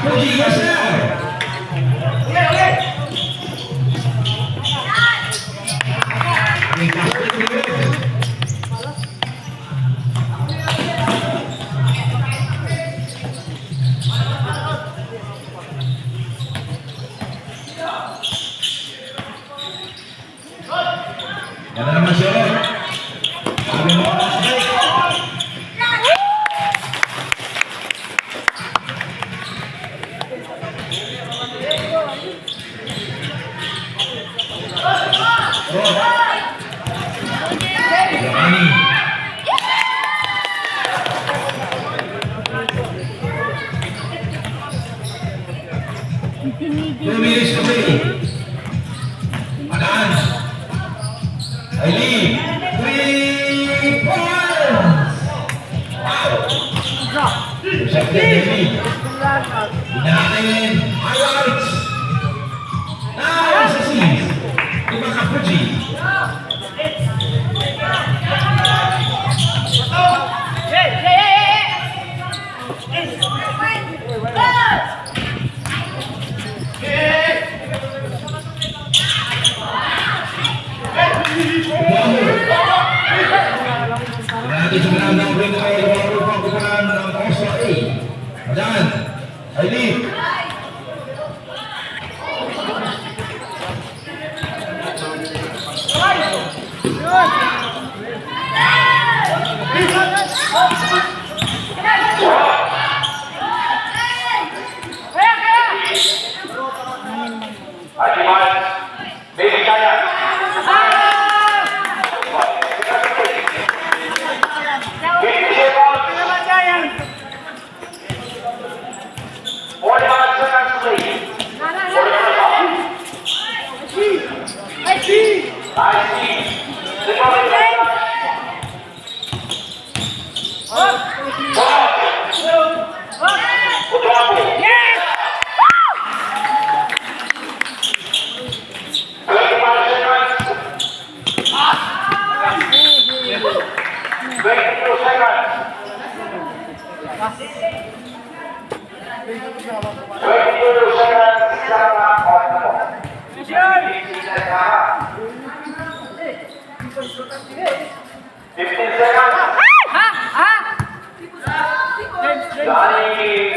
Fuji, yes sir. Yan naman siya. Sabi mo, Lumilis ko sa'yo. Adaan. Aileen. 3 points. Wow. Second Aileen. Binatin. Highlights. Now, sa seas. Iba ka Fuji. Natin sa pinagdang ring ay lumang kukunan ng Oslo A. Adan, Aileen. Adiman, Baby Kaya. Dari